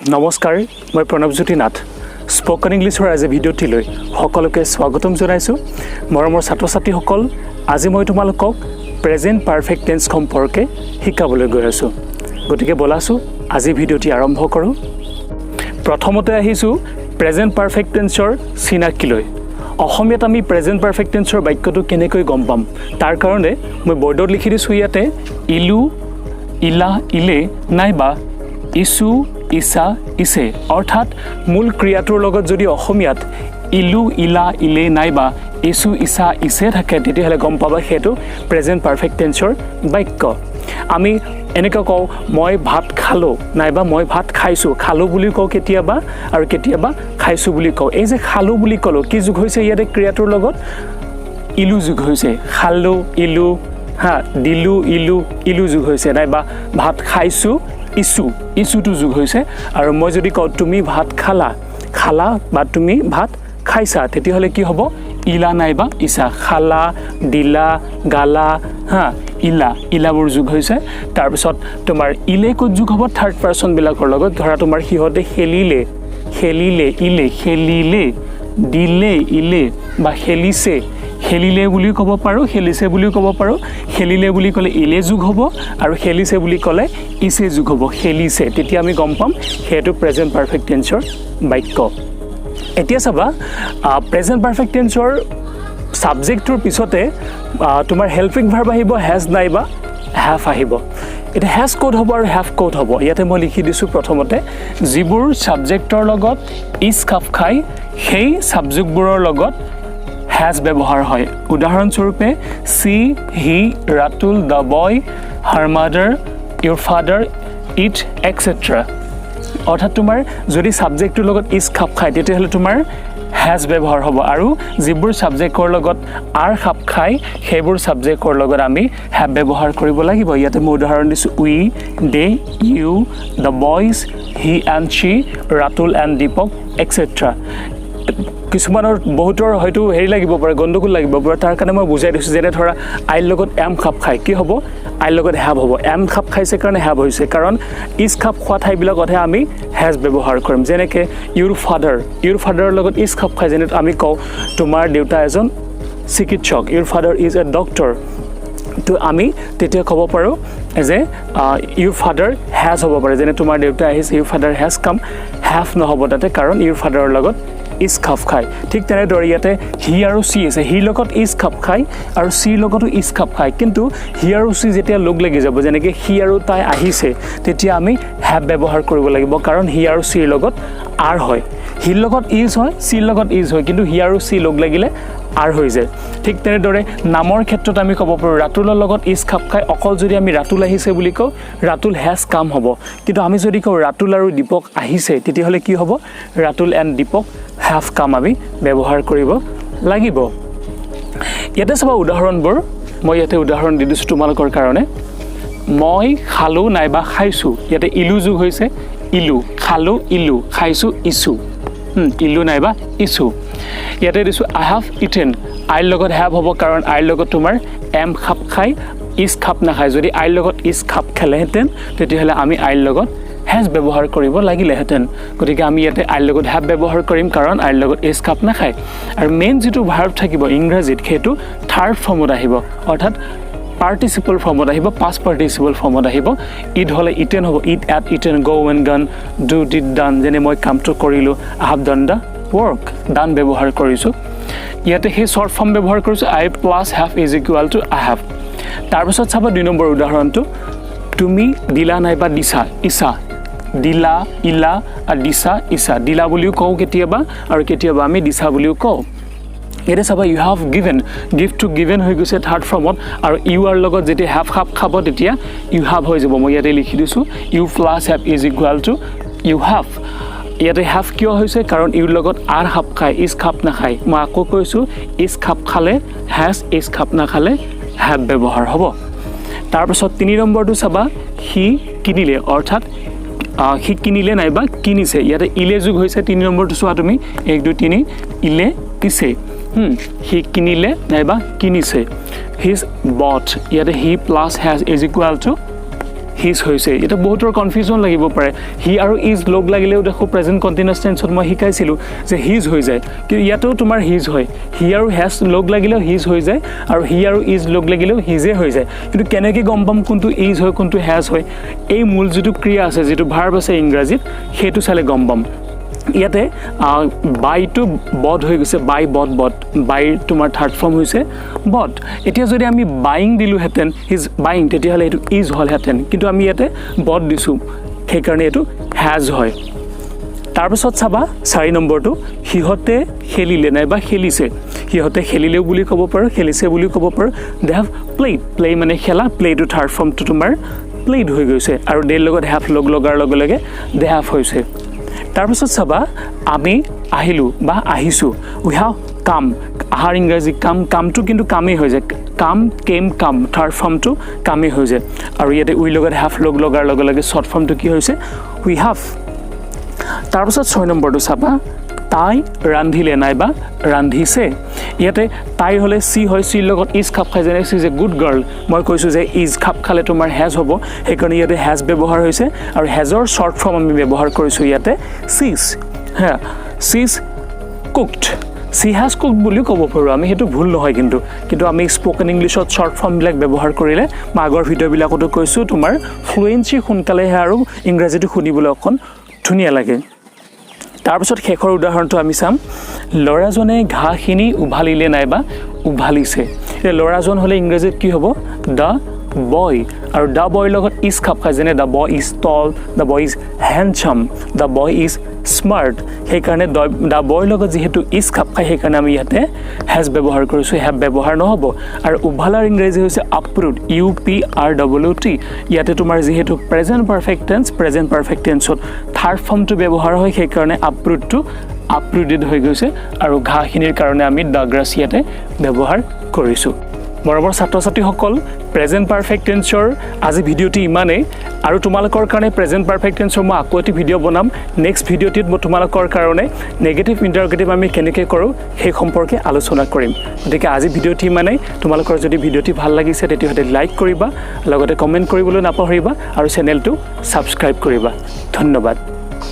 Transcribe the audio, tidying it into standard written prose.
নমস্কাৰ মই প্ৰণৱ জ্যোতিনাথ স্পোকেন ইংলিছৰ আজি ভিডিঅ'টিলৈ সকলোকে স্বাগতম জনাইছো মৰমৰ ছাত্ৰ ছাত্ৰীসকল আজি মই তোমালোকক প্ৰেজেন্ট পাৰফেক্ট টেন্স সম্পৰ্কে শিকাবলৈ গৈ আছো গতিকে বলাছো আজি ভিডিঅ'টি আৰম্ভ কৰো প্ৰথমতে আহিছো প্ৰেজেন্ট পাৰফেক্ট টেন্সৰ চিনাকিলৈ অসমীয়াত আমি প্ৰেজেন্ট পাৰফেক্ট টেন্সৰ বাক্যটো কেনেকৈ গম পাম তাৰ কাৰণে মই বৰ্ডত লিখি দিছো ইয়াতে ইলু ইলা ইলে নাইবা ইসু ইসা ইসে অৰ্থাৎ মূল ক্ৰিয়াটোৰ লগত যদি অসমীয়াত ইলু ইলা ইলে নাইবা ইসু ইসা ইসে থাকে তেতিয়াহ'লে গম পাবা হেতু প্ৰেজেন্ট পাৰফেক্ট টেন্সৰ বাক্য আমি এনেকৈ কওঁ মই ভাত খালো নাইবা মই ভাত খাইছো খালো বুলি কওঁ কেতিয়াবা আৰু কেতিয়াবা খাইছো বুলি কওঁ এই যে খালো বুলি কলো কি যোগ হৈছে ইয়াতে ক্ৰিয়াটোৰ লগত ইলু যোগ হৈছে খালো ইলু দিলু ইলু ইলু যোগ হৈছে নাইবা ভাত খাইছো ইসু ইসুটো যোগ হৈছে আৰু মই যদি কওঁ তুমি ভাত খালা বা তুমি ভাত খাইছা তেতিয়াহ'লে কি হ'ব ইলা নাইবা ইসা খালা দিলা গালা ইলাবোৰ যোগ হৈছে তাৰপিছত তোমাৰ ইলে ক'ত যোগ হ'ব থাৰ্ড পাৰ্চন বিলাকৰ লগত ধৰা তোমাৰ সিহঁতে খেলিলে দিলে ইলে বা খেলিলে বুলি ক'ব পাৰো খেলিছে বুলি ক'ব পাৰো খেলিলে বুলি ক'লে ইলে যোগ হ'ব আৰু খেলিছে বুলি ক'লে ইসে যোগ হ'ব খেলিছে তেতিয়া আমি গম পাম হেতু প্ৰেজেন্ট পাৰফেক্ট টেন্সৰ বাক্য এতিয়া চাবা প্ৰেজেন্ট পাৰফেক্ট টেন্সৰ সাবজেক্টৰ পিছতে তোমাৰ হেল্পিং ভাৰ্ব আহিব হ্যাজ নাইবা হ্যাভ আহিব এটা হ্যাজ কোড হ'ব আৰু হ্যাভ কোড হ'ব ইয়াতে মই লিখি দিছো প্ৰথমতে যিবোৰ সাবজেক্টৰ লগত ইজ খাপ খাই সেই সাবজেক্টবোৰৰ লগত has ব্যৱহাৰ হয় উদাহৰণস্বৰূপে সি হি ৰাতুল দা বয় হাৰ মাদাৰ ইউৰ ফাদাৰ ইট এটসেট্ৰা অৰ্থাৎ তোমাৰ যদি সাবজেক্টৰ লগত ইজ খাপ খায় তেতিয়াহ'লে তোমাৰ has ব্যৱহাৰ হ'ব আৰু যিবোৰ সাবজেক্টৰ লগত আৰ খাপ খায় সেইবোৰ সাবজেক্টৰ লগত আমি have ব্যৱহাৰ কৰিব লাগিব ইয়াতে মই উদাহৰণ দিছো we they you the boys he and she Ratul and Dipak etcetera কিছুমানৰ বহুতৰ হয়তো হেৰি লাগিব পাৰে গণ্ডগোল লাগিব পাৰে তাৰ কাৰণে মই বুজাই দিছো যেনে ধৰা আইৰ লগত এম খাপ খায় কি হ'ব আইৰ লগত হ্যাভ হ'ব এম খাপ খাইছে কাৰণে হ্যাভ হৈছে কাৰণ ইজ খাপ খোৱা ঠাইবিলাকতহে আমি হ্যাজ ব্যৱহাৰ কৰিম যেনেকৈ ইউৰ ফাদাৰৰ লগত ইজ খাপ খায় যেনে আমি কওঁ তোমাৰ দেউতা এজন চিকিৎসক ইউৰ ফাদাৰ ইজ এ ডক্টৰ তো আমি তেতিয়া ক'ব পাৰোঁ যে ইউৰ ফাদাৰ হ্যাজ হ'ব পাৰে যেনে তোমাৰ দেউতা আহিছে ইউৰ ফাদাৰ হ্যাজ কাম হ্যাভ নহ'ব তাতে কাৰণ ইউৰ ফাদাৰৰ লগত ইজ খাপ খায় ঠিক তেনেদৰে ইয়াতে হি আৰু চি আছে হিৰ লগত ইজ খাপ খায় আৰু চিৰ লগতো ইজ খাপ খায় কিন্তু হি আৰু চি যেতিয়া লগ লাগি যাব যেনেকৈ সি আৰু তাই আহিছে তেতিয়া আমি হ্যাভ ব্যৱহাৰ কৰিব লাগিব কাৰণ হি আৰু চিৰ লগত আৰ হয় হিৰ লগত ইজ হয় চিৰ লগত ইজ হয় কিন্তু হি আৰু চি লগ লাগিলে আৰ হৈ যায় ঠিক তেনেদৰে নামৰ ক্ষেত্ৰত আমি ক'ব পাৰোঁ ৰাতুলৰ লগত ইজ খাপ খায় অকল যদি আমি ৰাতুল আহিছে বুলি কওঁ ৰাতুল হ্যাজ কাম হ'ব কিন্তু আমি যদি কওঁ ৰাতুল আৰু দীপক আহিছে তেতিয়াহ'লে কি হ'ব Ratul and Dipak have come আমি ব্যৱহাৰ কৰিব লাগিব ইয়াতে চাবা উদাহৰণবোৰ মই ইয়াতে উদাহৰণ দি দিছোঁ তোমালোকৰ কাৰণে মই খালো নাইবা খাইছোঁ ইয়াতে ইলু যোগ হৈছে ইলু খালো ইলু খাইছোঁ ইছু ইলু নাইবা ইছু ইয়াতে দিছোঁ আই হাভ ইটেন আইৰ লগত হ্যাভ হ'ব কাৰণ আইৰ লগত তোমাৰ এম খাপ খাই ইজ খাপ নাখায় যদি আইৰ লগত ইজ খাপ খেলেহেঁতেন তেতিয়াহ'লে আমি আইৰ লগত হ্যাজ ব্যৱহাৰ কৰিব লাগিলেহেঁতেন গতিকে আমি ইয়াতে আইৰ লগত হ্যাভ ব্যৱহাৰ কৰিম কাৰণ আইৰ লগত ইজ খাপ নাখায় আৰু মেইন যিটো ভাৰ্ব থাকিব ইংৰাজীত সেইটো থাৰ্ড ফৰ্মত আহিব অৰ্থাৎ পাৰ্টিচিপল ফৰ্মত আহিব পাষ্ট পাৰ্টিচিপল ফৰ্মত আহিব ইট হ'লে ইটেন হ'ব eat ate eaten go' and gone do did done যেনে মই কামটো কৰিলোঁ I have done the work done ব্যৱহাৰ কৰিছোঁ ইয়াতে সেই শ্বৰ্ট ফৰ্ম ব্যৱহাৰ কৰিছোঁ I plus have is equal to I have তাৰপিছত চাবা 2 নম্বৰ উদাহৰণটো তুমি দিলা নাইবা দিছা ইছা দিলা ইলা আৰু দিছা ইছা দিলা বুলিও কওঁ কেতিয়াবা আৰু কেতিয়াবা আমি দিছা বুলিও কওঁ ইয়াতে চাবা ইউ হেভ গিভেন গিফ্টটো গিভেন হৈ গৈছে থাৰ্ড ফৰ্মত আৰু ইউ আৰ লগত যেতিয়া হেভ খাপ খাব তেতিয়া ইউ হেভ হৈ যাব মই ইয়াতে লিখি দিছোঁ u plus have is equal to u have ইয়াতে হেভ কিয় হৈছে কাৰণ ইউৰ লগত আৰ খাপ খায় ইজ খাপ নাখায় মই আকৌ কৈছোঁ ইজ খাপ খালে হেজ ইজ খাপ নাখালে হেভ ব্যৱহাৰ হ'ব তাৰপিছত 3 নম্বৰটো চাবা সি কিনিলে অৰ্থাৎ সি কিনিলে নাইবা কিনিছে ইয়াতে ইলে যোগ হৈছে 3 নম্বৰটো চোৱা তুমি 1 2 3 ইলে কিছে হি কিনিলে নাইবা কিনিছে হিজ বট ইয়াতে he plus has is equal to his হৈছে এটা বহুতৰ কনফিউজন লাগিব পাৰে হি আৰু ইজ লগ লাগিলেও দেখো প্ৰেজেন্ট কন্টিনিউয়াস টেন্সত মই শিকাইছিলো যে হিজ হৈ যায় কিন্তু ইয়াতেও তোমাৰ হিজ হয় হি আৰু হ্যাজ লগ লাগিলেও হিজ হৈ যায় আৰু হি আৰু ইজ লগ লাগিলেও হিজে হৈ যায় কিন্তু কেনেকৈ গম পাম কোনটো ইজ হয় কোনটো হ্যাজ হয় এই মূল যেটো ক্ৰিয়া আছে যেটো ভাৰ্ব আছে ইংৰাজীত হেতু চালে গম পাম ইয়াতে বাইটো বড হৈ গৈছে বাই বড বড বাই তোমাৰ থাৰ্ড ফৰ্ম হৈছে বড এতিয়া যদি আমি বাইং দিলো হেতেন হিজ বাইং তেতিয়াহলে এটো ইজ হল হেতেন কিন্তু আমি ইয়াতে বড দিছো সেই কাৰণে এটো হ্যাজ হয় তাৰপিছত চাবা 4 নম্বৰটো হিহতে খেলিলে নাইবা খেলিছে হিহতে খেলিলেও বুলি ক'ব পাৰো খেলিছে বুলি ক'ব পাৰো দে হ্যাভ প্লেড প্লে মানে খেলা প্লেটো থাৰ্ড ফৰ্মটো তোমাৰ প্লেড হৈ গৈছে আৰু দেৰ লগত হ্যাভ লগ লগাৰ লগে লগে দে হ্যাভ হৈছে তাৰপিছত চাবা আমি আহিলো বা আহিছো উই হ্যাভ কাম আহাৰ ইংৰাজী কামটো কিন্তু কামেই হৈ যায় কাম কেম কাম থাৰ্ড ফৰ্মটো কামেই হৈ যায় আৰু ইয়াতে উই লগত হ্যাভ লগ লগাৰ লগে লগে শৰ্ট ফৰ্মটো কি হৈছে উই হ্যাভ তাৰপিছত 6 নম্বৰটো চাবা তাই ৰান্ধিলে নাইবা ৰান্ধিছে ইয়াতে তাই হলে সি হয় সিৰ লগত ইজ খাপ খাই যেনে সি ইজ এ গুড গাৰ্ল মই কৈছো যে ইজ খাপ খালে তোমাৰ হ্যাজ হ'ব সেইকাৰণে ইয়াতে হ্যাজ ব্যৱহাৰ হৈছে আৰু হ্যাজৰ শৰ্ট ফৰ্ম আমি ব্যৱহাৰ কৰিছো ইয়াতে সিজ হ্যাঁ সিজ কুকড সি হ্যাজ কুকড বুলি ক'ব পাৰো আমি হেতু ভুল নহয় কিন্তু আমি স্পোকেন ইংলিশত শৰ্ট ফৰ্ম বিলাক ব্যৱহাৰ কৰিলে মই আগৰ ভিডিঅ' বিলাকতো কৈছো তোমাৰ ফ্লুয়েন্সি সোনকালে আৰু ইংৰাজীটো শুনিবলৈ অকণ ধুনীয়া লাগে তাৰপিছত শেষৰ উদাহৰণটো আমি চাম লৰাজনে ঘাঁহখিনি উভালিলে নাইবা উভালিছে এই লৰাজন হলে ইংৰাজীত কি হ'ব দা বয় আৰু দা বয়ৰ লগত ইজ খাপ খায় যেনে the boy is tall the boy is handsome the boy is smart সেইকাৰণে দা বয়ৰ লগত যিহেতু ইজ খাপ খায় সেইকাৰণে আমি ইয়াতে হ্যাজ ব্যৱহাৰ কৰিছো হ্যাভ ব্যৱহাৰ নহ'ব আৰু উভালাৰ ইংৰাজী হৈছে আপৰুট UPRWT ইয়াতে তোমাৰ যিহেতু প্ৰেজেন্ট পাৰফেক্ট টেন্সত থাৰ্ড ফৰ্মটো ব্যৱহাৰ হয় সেইকাৰণে আপৰুটটো আপৰুডেড হৈ গৈছে আৰু ঘাঁহখিনিৰ কাৰণে আমি দা গ্ৰাছ ইয়াতে ব্যৱহাৰ কৰিছো মৰমৰ ছাত্ৰ-ছাত্ৰীসকল প্ৰেজেন্ট পাৰফেক্ট টেন্সৰ আজি ভিডিঅ'টি ইমানেই আৰু তোমালোকৰ কাৰণে প্ৰেজেন্ট পাৰফেক্ট টেন্সৰ মই আকৌ এটি ভিডিঅ' বনাম নেক্সট ভিডিঅ'টিত মই তোমালোকৰ কাৰণে নেগেটিভ ইণ্টাৰগেটিভ আমি কেনেকৈ কৰোঁ সেই সম্পৰ্কে আলোচনা কৰিম গতিকে আজি ভিডিঅ'টি ইমানেই তোমালোকৰ যদি ভিডিঅ'টি ভাল লাগিছে তেতিয়াহ'লে লাইক কৰিবা লগতে কমেণ্ট কৰিবলৈ নাপাহৰিবা আৰু চেনেলটো ছাবস্ক্ৰাইব কৰিবা ধন্যবাদ